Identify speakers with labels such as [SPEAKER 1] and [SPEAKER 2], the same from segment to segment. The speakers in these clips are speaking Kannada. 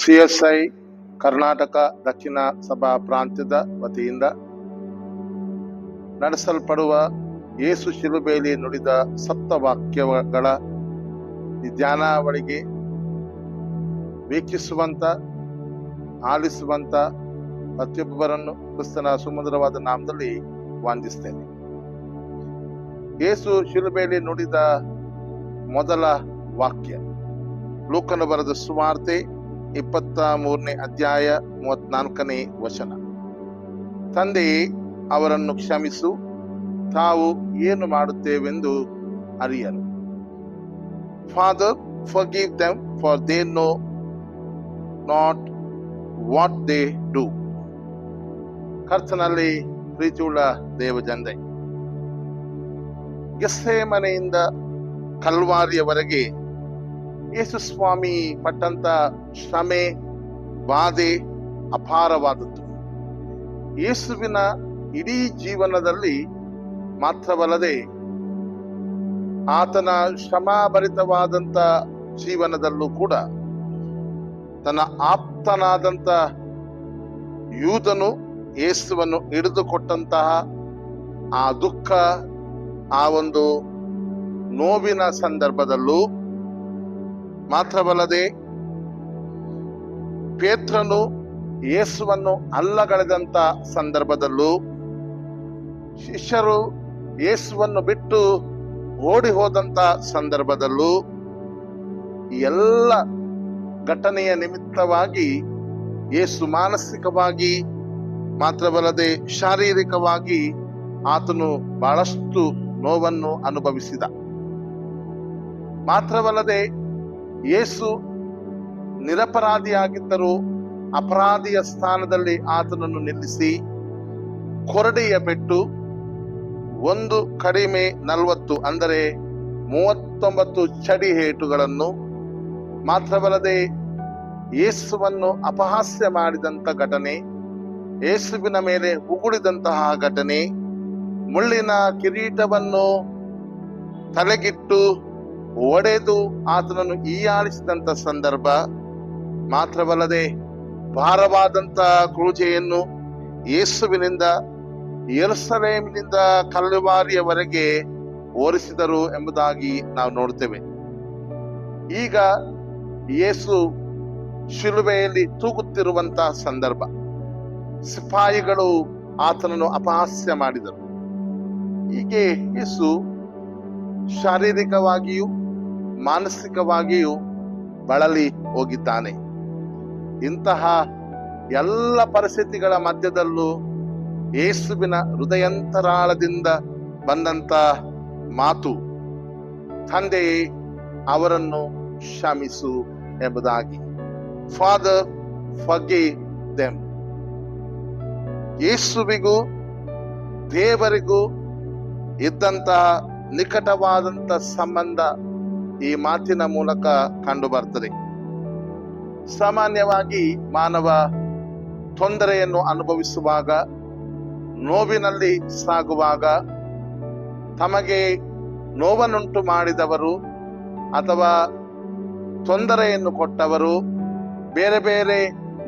[SPEAKER 1] CSI ಕರ್ನಾಟಕ ದಕ್ಷಿಣ ಸಭಾ ಪ್ರಾಂತ್ಯದ ವತಿಯಿಂದ ನಡೆಸಲ್ಪಡುವ ಯೇಸು ಶಿಲುಬೆಯಲ್ಲಿ ನುಡಿದ ಸಪ್ತವಾಕ್ಯಗಳ ಧ್ಯಾನಾವಳಿಗೆ ವೀಕ್ಷಿಸುವಂತ ಆಲಿಸುವಂತ ಪ್ರತಿಯೊಬ್ಬರನ್ನು ಕ್ರಿಸ್ತನ ಸುಮಧುರವಾದ ನಾಮದಲ್ಲಿ ವಂದಿಸ್ತೇನೆ. ಯೇಸು ಶಿಲುಬೆಯಲ್ಲಿ ನುಡಿದ ಮೊದಲ ವಾಕ್ಯ ಲೂಕನು ಬರೆದ ಸುವಾರ್ತೆ 23ನೇ ಅಧ್ಯಾಯ 34ನೇ ವಚನ. ತಂದೆಯೇ, ಅವರನ್ನು ಕ್ಷಮಿಸು, ತಾವು ಏನು ಮಾಡುತ್ತೇವೆಂದು ಅರಿಯರು. Father, forgive them, for they know not what they do. ಕರ್ತನಲ್ಲಿ ಪ್ರೀತಿಯುಳ್ಳ ದೇವಜನರೇ, ಗೆತ್ಸೇಮನೆಯಿಂದ ಕಲ್ವಾರಿಯವರೆಗೆ ಯೇಸು ಸ್ವಾಮಿ ಪಟ್ಟಂತ ಶ್ರಮೆ, ಬಾಧೆ ಅಪಾರವಾದದ್ದು. ಯೇಸುವಿನ ಇಡೀ ಜೀವನದಲ್ಲಿ ಮಾತ್ರವಲ್ಲದೆ ಆತನ ಶ್ರಮಭರಿತವಾದಂತ ಜೀವನದಲ್ಲೂ ಕೂಡ ತನ್ನ ಆಪ್ತನಾದಂತ ಯೂದನು ಯೇಸುವನ್ನು ಹಿಡಿದುಕೊಟ್ಟಂತಹ ಆ ದುಃಖ, ಆ ಒಂದು ನೋವಿನ ಸಂದರ್ಭದಲ್ಲೂ ಮಾತ್ರವಲ್ಲದೆ ಪೇತ್ರನು ಯೇಸುವನ್ನು ಅಲ್ಲಗಳೆದಂತ ಸಂದರ್ಭದಲ್ಲೂ, ಶಿಷ್ಯರು ಯೇಸುವನ್ನು ಬಿಟ್ಟು ಓಡಿ ಹೋದಂತ ಸಂದರ್ಭದಲ್ಲೂ, ಎಲ್ಲ ಘಟನೆಯ ನಿಮಿತ್ತವಾಗಿ ಯೇಸು ಮಾನಸಿಕವಾಗಿ ಮಾತ್ರವಲ್ಲದೆ ಶಾರೀರಿಕವಾಗಿ ಆತನು ಬಹಳಷ್ಟು ನೋವನ್ನು ಅನುಭವಿಸಿದ. ಮಾತ್ರವಲ್ಲದೆ ಯೇಸು ನಿರಪರಾಧಿಯಾಗಿದ್ದರೂ ಅಪರಾಧಿಯ ಸ್ಥಾನದಲ್ಲಿ ಆತನನ್ನು ನಿಲ್ಲಿಸಿ ಕೊರಡೆಯ ಪೆಟ್ಟು, ಒಂದು ಕಡಿಮೆ 40 ಅಂದರೆ 39 ಚಡಿ ಏಟುಗಳನ್ನು, ಮಾತ್ರವಲ್ಲದೆ ಯೇಸುವನ್ನು ಅಪಹಾಸ್ಯ ಮಾಡಿದಂತ ಘಟನೆ, ಯೇಸುವಿನ ಮೇಲೆ ಉಗುಳಿದಂತಹ ಘಟನೆ, ಮುಳ್ಳಿನ ಕಿರೀಟವನ್ನು ತಲೆಗಿಟ್ಟು ಒಡೆದು ಆತನನ್ನು ಹೀಯಾಳಿಸಿದಂತ ಸಂದರ್ಭ, ಮಾತ್ರವಲ್ಲದೆ ಭಾರವಾದಂತ ಕ್ರೂಜೆಯನ್ನು ಯೇಸುವಿನಿಂದ ಯೆರೂಸಲೇಮಿನಿಂದ ಕಲ್ವಾರಿಯವರೆಗೆ ಓರಿಸಿದರು ಎಂಬುದಾಗಿ ನಾವು ನೋಡ್ತೇವೆ. ಈಗ ಯೇಸು ಶಿಲುಬೆಯಲ್ಲಿ ತೂಗುತ್ತಿರುವಂತಹ ಸಂದರ್ಭ, ಸಿಪಾಯಿಗಳು ಆತನನ್ನು ಅಪಹಾಸ್ಯ ಮಾಡಿದರು. ಹೀಗೆ ಯೇಸು ಶಾರೀರಿಕವಾಗಿಯೂ ಮಾನಸಿಕವಾಗಿಯೂ ಬಳಲಿ ಹೋಗಿದ್ದಾನೆ. ಇಂತಹ ಎಲ್ಲ ಪರಿಸ್ಥಿತಿಗಳ ಮಧ್ಯದಲ್ಲೂ ಯೇಸುವಿನ ಹೃದಯಂತರಾಳದಿಂದ ಬಂದಂತ ಮಾತು, ತಂದೆಯೇ, ಅವರನ್ನು ಕ್ಷಮಿಸು ಎಂಬುದಾಗಿ. Father, forgive them. ಯೇಸುವಿಗೂ ದೇವರಿಗೂ ಇದ್ದಂತಹ ನಿಕಟವಾದಂತ ಸಂಬಂಧ ಈ ಮಾತಿನ ಮೂಲಕ ಕಂಡು ಬರ್ತದೆ. ಸಾಮಾನ್ಯವಾಗಿ ಮಾನವ ತೊಂದರೆಯನ್ನು ಅನುಭವಿಸುವಾಗ, ನೋವಿನಲ್ಲಿ ಸಾಗುವಾಗ, ತಮಗೆ ನೋವನ್ನುಂಟು ಮಾಡಿದವರು ಅಥವಾ ತೊಂದರೆಯನ್ನು ಕೊಟ್ಟವರು, ಬೇರೆ ಬೇರೆ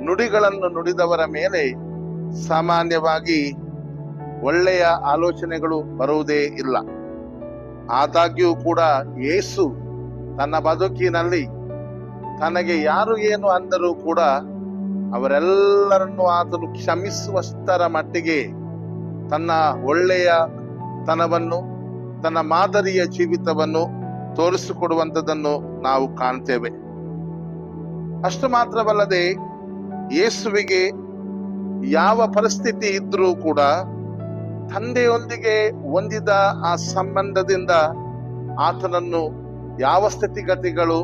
[SPEAKER 1] ನುಡಿಗಳನ್ನು ನುಡಿದವರ ಮೇಲೆ ಸಾಮಾನ್ಯವಾಗಿ ಒಳ್ಳೆಯ ಆಲೋಚನೆಗಳು ಬರುವುದೇ ಇಲ್ಲ. ಆದಾಗ್ಯೂ ಕೂಡ ಯೇಸು ತನ್ನ ಬದುಕಿನಲ್ಲಿ ತನಗೆ ಯಾರು ಏನು ಅಂದರೂ ಕೂಡ ಅವರೆಲ್ಲರನ್ನು ಆತನು ಕ್ಷಮಿಸುವಷ್ಟರ ಮಟ್ಟಿಗೆ ತನ್ನ ಒಳ್ಳೆಯ ತನವನ್ನು, ತನ್ನ ಮಾದರಿಯ ಜೀವಿತವನ್ನು ತೋರಿಸಿಕೊಡುವಂಥದ್ದನ್ನು ನಾವು ಕಾಣ್ತೇವೆ. ಅಷ್ಟು ಮಾತ್ರವಲ್ಲದೆ ಯೇಸುವಿಗೆ ಯಾವ ಪರಿಸ್ಥಿತಿ ಇದ್ರೂ ಕೂಡ ತಂದೆಯೊಂದಿಗೆ ಹೊಂದಿದ ಆ ಸಂಬಂಧದಿಂದ ಆತನನ್ನು ಯಾವ ಸ್ಥಿತಿಗತಿಗಳು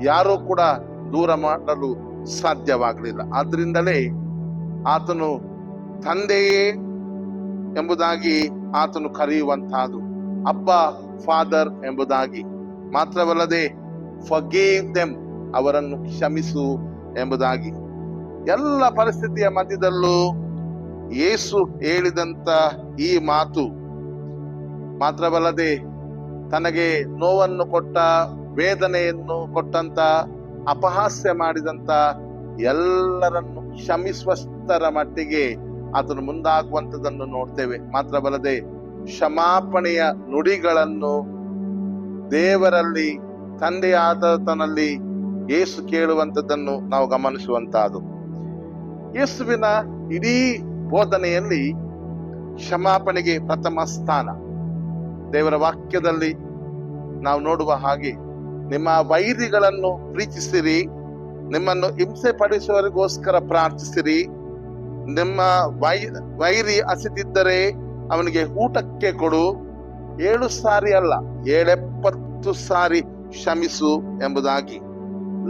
[SPEAKER 1] ಯಾರೂ ಕೂಡ ದೂರ ಮಾಡಲು ಸಾಧ್ಯವಾಗಲಿಲ್ಲ. ಆದ್ರಿಂದಲೇ ಆತನು ತಂದೆಯೇ ಎಂಬುದಾಗಿ ಆತನು ಕರೆಯುವಂತಹದ್ದು, ಅಬ್ಬ, ಫಾದರ್ ಎಂಬುದಾಗಿ. ಮಾತ್ರವಲ್ಲದೆ forgive them, ಅವರನ್ನು ಕ್ಷಮಿಸು ಎಂಬುದಾಗಿ. ಎಲ್ಲ ಪರಿಸ್ಥಿತಿಯ ಮಧ್ಯದಲ್ಲೂ ಯೇಸು ಹೇಳಿದಂತ ಈ ಮಾತು ಮಾತ್ರವಲ್ಲದೆ ತನಗೆ ನೋವನ್ನು ಕೊಟ್ಟ, ವೇದನೆಯನ್ನು ಕೊಟ್ಟಂತ, ಅಪಹಾಸ್ಯ ಮಾಡಿದಂತ ಎಲ್ಲರನ್ನು ಕ್ಷಮಿಸುವಷ್ಟರ ಮಟ್ಟಿಗೆ ಅದನ್ನು ಮುಂದಾಗುವಂಥದ್ದನ್ನು ನೋಡ್ತೇವೆ. ಮಾತ್ರವಲ್ಲದೆ ಕ್ಷಮಾಪಣೆಯ ನುಡಿಗಳನ್ನು ದೇವರಲ್ಲಿ, ತಂದೆಯಾದತನಲ್ಲಿ ಯೇಸು ಕೇಳುವಂಥದ್ದನ್ನು ನಾವು ಗಮನಿಸುವಂತಹದ್ದು. ಯೇಸುವಿನ ಇಡೀ ಬೋಧನೆಯಲ್ಲಿ ಕ್ಷಮಾಪಣೆಗೆ ಪ್ರಥಮ ಸ್ಥಾನ. ದೇವರ ವಾಕ್ಯದಲ್ಲಿ ನಾವು ನೋಡುವ ಹಾಗೆ, ನಿಮ್ಮ ವೈರಿಗಳನ್ನು ಪ್ರೀತಿಸಿರಿ, ನಿಮ್ಮನ್ನು ಹಿಂಸೆ ಪಡಿಸುವವರಿಗೋಸ್ಕರ ಪ್ರಾರ್ಥಿಸಿರಿ, ನಿಮ್ಮ ವೈರಿ ಹಸಿದಿದ್ದರೆ ಅವನಿಗೆ ಊಟಕ್ಕೆ ಕೊಡು, 7 ಸಾರಿ ಅಲ್ಲ 70 ಸಾರಿ ಕ್ಷಮಿಸು ಎಂಬುದಾಗಿ.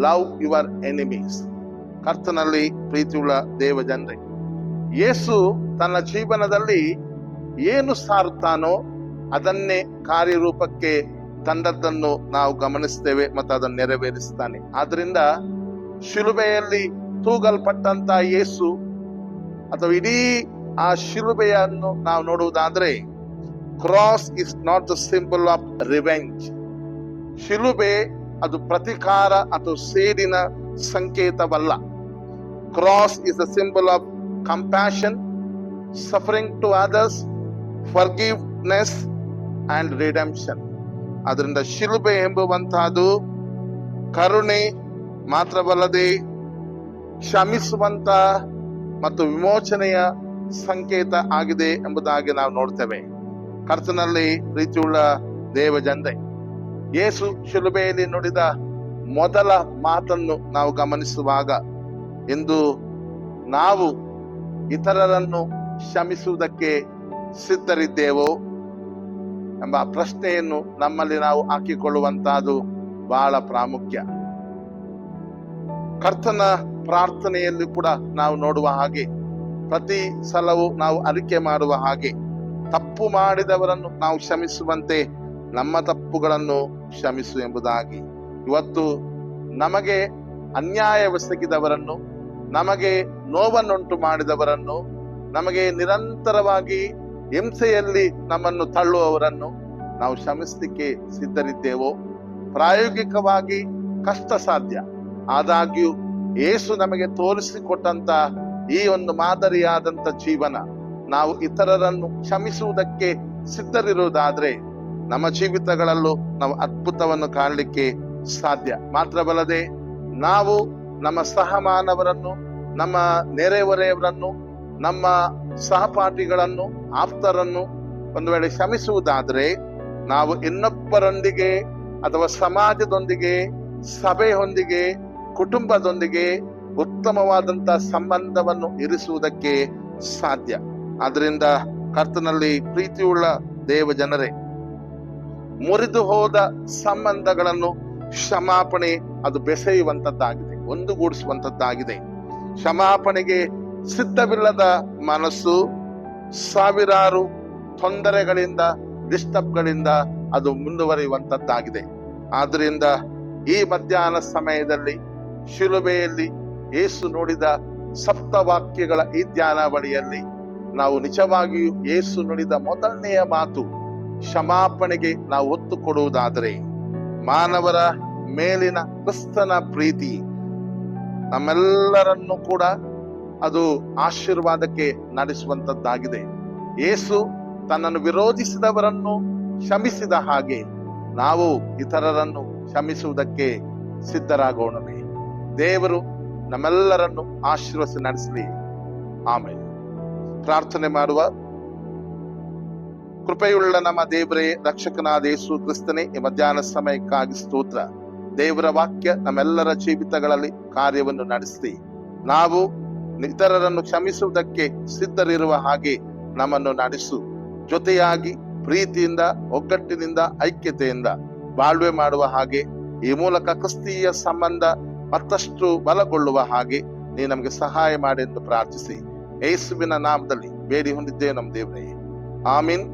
[SPEAKER 1] Love your enemies. ಕರ್ತನಲ್ಲಿ ಪ್ರೀತಿಯುಳ್ಳ ದೇವ ಜನರೇ, ಯೇಸು ತನ್ನ ಜೀವನದಲ್ಲಿ ಏನು ಸಾರುತ್ತಾನೋ ಅದನ್ನೇ ಕಾರ್ಯರೂಪಕ್ಕೆ ತಂದದ್ದನ್ನು ನಾವು ಗಮನಿಸ್ತೇವೆ ಮತ್ತು ಅದನ್ನು ನೆರವೇರಿಸ್ತಾನೆ. ಆದ್ರಿಂದ ಶಿಲುಬೆಯಲ್ಲಿ ತೂಗಲ್ಪಟ್ಟಂತ ಯೇಸು, ಅಥವಾ ಇಡೀ ಆ ಶಿಲುಬೆಯನ್ನು ನಾವು ನೋಡುವುದಾದ್ರೆ, cross is not the symbol of revenge. ಶಿಲುಬೆ ಅದು ಪ್ರತಿಕಾರ ಅಥವಾ ಸೇಡಿನ ಸಂಕೇತವಲ್ಲ. Cross is the symbol of compassion, suffering to others, forgiveness and redemption. ಅದರಿಂದ ಶಿಲುಬೆ ಎಂಬುವಂತಹದ್ದು ಕರುಣೆ ಮಾತ್ರವಲ್ಲದೆ ಕ್ಷಮಿಸುವಂತ ಮತ್ತು ವಿಮೋಚನೆಯ ಸಂಕೇತ ಆಗಿದೆ ಎಂಬುದಾಗಿ ನಾವು ನೋಡ್ತೇವೆ. ಕರ್ತನಲ್ಲಿ ಪ್ರೀತಿಯುಳ್ಳ ದೇವ ಜನರೇ, ಯೇಸು ಶಿಲುಬೆಯಲ್ಲಿ ನುಡಿದ ಮೊದಲ ಮಾತನ್ನು ನಾವು ಗಮನಿಸುವಾಗ, ಇಂದು ನಾವು ಇತರರನ್ನು ಕ್ಷಮಿಸುವುದಕ್ಕೆ ಸಿದ್ಧರಿದ್ದೇವೋ ಎಂಬ ಪ್ರಶ್ನೆಯನ್ನು ನಮ್ಮಲ್ಲಿ ನಾವು ಹಾಕಿಕೊಳ್ಳುವಂತಹದ್ದು ಬಹಳ ಪ್ರಾಮುಖ್ಯ. ಕರ್ತನ ಪ್ರಾರ್ಥನೆಯಲ್ಲಿ ಕೂಡ ನಾವು ನೋಡುವ ಹಾಗೆ, ಪ್ರತಿ ಸಲವೂ ನಾವು ಅರಿಕೆ ಮಾಡುವ ಹಾಗೆ, ತಪ್ಪು ಮಾಡಿದವರನ್ನು ನಾವು ಕ್ಷಮಿಸುವಂತೆ ನಮ್ಮ ತಪ್ಪುಗಳನ್ನು ಕ್ಷಮಿಸು ಎಂಬುದಾಗಿ. ಇವತ್ತು ನಮಗೆ ಅನ್ಯಾಯವೆಸಗಿದವರನ್ನು, ನಮಗೆ ನೋವನ್ನುಂಟು ಮಾಡಿದವರನ್ನು, ನಮಗೆ ನಿರಂತರವಾಗಿ ಹಿಂಸೆಯಲ್ಲಿ ನಮ್ಮನ್ನು ತಳ್ಳುವವರನ್ನು ನಾವು ಕ್ಷಮಿಸಲಿಕ್ಕೆ ಸಿದ್ಧರಿದ್ದೇವೋ? ಪ್ರಾಯೋಗಿಕವಾಗಿ ಕಷ್ಟ ಸಾಧ್ಯ. ಆದಾಗ್ಯೂ ಯೇಸು ನಮಗೆ ತೋರಿಸಿಕೊಟ್ಟಂತ ಈ ಒಂದು ಮಾದರಿಯಾದಂತ ಜೀವನ, ನಾವು ಇತರರನ್ನು ಕ್ಷಮಿಸುವುದಕ್ಕೆ ಸಿದ್ಧರಿರುವುದಾದ್ರೆ ನಮ್ಮ ಜೀವಿತಗಳಲ್ಲೂ ನಾವು ಅದ್ಭುತವನ್ನು ಕಾಣಲಿಕ್ಕೆ ಸಾಧ್ಯ. ಮಾತ್ರವಲ್ಲದೆ ನಾವು ನಮ್ಮ ಸಹಮಾನವರನ್ನು, ನಮ್ಮ ನೆರೆಹೊರೆಯವರನ್ನು, ನಮ್ಮ ಸಹಪಾಠಿಗಳನ್ನು, ಆಪ್ತರನ್ನು ಒಂದು ವೇಳೆ ಕ್ಷಮಿಸುವುದಾದ್ರೆ, ನಾವು ಇನ್ನೊಬ್ಬರೊಂದಿಗೆ ಅಥವಾ ಸಮಾಜದೊಂದಿಗೆ, ಸಭೆಯೊಂದಿಗೆ, ಕುಟುಂಬದೊಂದಿಗೆ ಉತ್ತಮವಾದಂತ ಸಂಬಂಧವನ್ನು ಇರಿಸುವುದಕ್ಕೆ ಸಾಧ್ಯ. ಆದ್ರಿಂದ ಕರ್ತನಲ್ಲಿ ಪ್ರೀತಿಯುಳ್ಳ ದೇವ ಜನರೇ, ಮುರಿದು ಹೋದ ಸಂಬಂಧಗಳನ್ನು ಕ್ಷಮಾಪಣೆ ಅದು ಬೆಸೆಯುವಂತದ್ದಾಗಿದೆ, ಒಂದುಗೂಡಿಸುವಂತದ್ದಾಗಿದೆ. ಕ್ಷಮಾಪಣೆಗೆ ಸಿದ್ಧವಿಲ್ಲದ ಮನಸ್ಸು ಸಾವಿರಾರು ತೊಂದರೆಗಳಿಂದ, ಡಿಸ್ಟರ್ಬ್ಗಳಿಂದ ಅದು ಮುಂದುವರಿಯುವಂತದ್ದಾಗಿದೆ. ಆದ್ರಿಂದ ಈ ಮಧ್ಯಾಹ್ನ ಸಮಯದಲ್ಲಿ ಶಿಲುಬೆಯಲ್ಲಿ ಯೇಸು ನುಡಿದ ಸಪ್ತವಾಕ್ಯಗಳ ಈ ಧ್ಯಾನಾವಳಿಯಲ್ಲಿ ನಾವು ನಿಜವಾಗಿಯೂ ಯೇಸು ನುಡಿದ ಮೊದಲನೆಯ ಮಾತು ಕ್ಷಮಾಪಣೆಗೆ ನಾವು ಒತ್ತು ಕೊಡುವುದಾದರೆ, ಮಾನವರ ಮೇಲಿನ ಕ್ರಿಸ್ತನ ಪ್ರೀತಿ ನಮ್ಮೆಲ್ಲರನ್ನು ಕೂಡ ಅದು ಆಶೀರ್ವಾದಕ್ಕೆ ನಡೆಸುವಂತದ್ದಾಗಿದೆ. ಯೇಸು ತನ್ನನ್ನು ವಿರೋಧಿಸಿದವರನ್ನು ಕ್ಷಮಿಸಿದ ಹಾಗೆ ನಾವು ಇತರರನ್ನು ಕ್ಷಮಿಸುವುದಕ್ಕೆ ಸಿದ್ಧರಾಗೋಣವೇ. ದೇವರು ನಮ್ಮೆಲ್ಲರನ್ನು ಆಶೀರ್ವದಿಸಿ ನಡೆಸಲಿ. ಆಮೇಲೆ ಪ್ರಾರ್ಥನೆ ಮಾಡುವ. ಕೃಪೆಯುಳ್ಳ ನಮ್ಮ ದೇವರೇ, ರಕ್ಷಕನಾದ ಯೇಸು ಕ್ರಿಸ್ತನೇ, ಈ ಮಧ್ಯಾಹ್ನ ಸಮಯಕ್ಕಾಗಿ ಸ್ತೋತ್ರ. ದೇವರ ವಾಕ್ಯ ನಮ್ಮೆಲ್ಲರ ಜೀವಿತಗಳಲ್ಲಿ ಕಾರ್ಯವನ್ನು ನಡೆಸಿ ನಾವು ಇತರರನ್ನು ಕ್ಷಮಿಸುವುದಕ್ಕೆ ಸಿದ್ಧರಿರುವ ಹಾಗೆ ನಮ್ಮನ್ನು ನಡೆಸು. ಜೊತೆಯಾಗಿ ಪ್ರೀತಿಯಿಂದ, ಒಗ್ಗಟ್ಟಿನಿಂದ, ಐಕ್ಯತೆಯಿಂದ ಬಾಳ್ವೆ ಮಾಡುವ ಹಾಗೆ, ಈ ಮೂಲಕ ಕ್ರಿಸ್ತೀಯ ಸಂಬಂಧ ಮತ್ತಷ್ಟು ಬಲಗೊಳ್ಳುವ ಹಾಗೆ ನೀ ನಮಗೆ ಸಹಾಯ ಮಾಡಿ ಎಂದು ಪ್ರಾರ್ಥಿಸಿ ಯೇಸುವಿನ ನಾಮದಲ್ಲಿ ಬೇಡಿ ಹೊಂದಿದ್ದೇವೆ ನಮ್ಮ ದೇವರೇ. ಆಮೀನ್.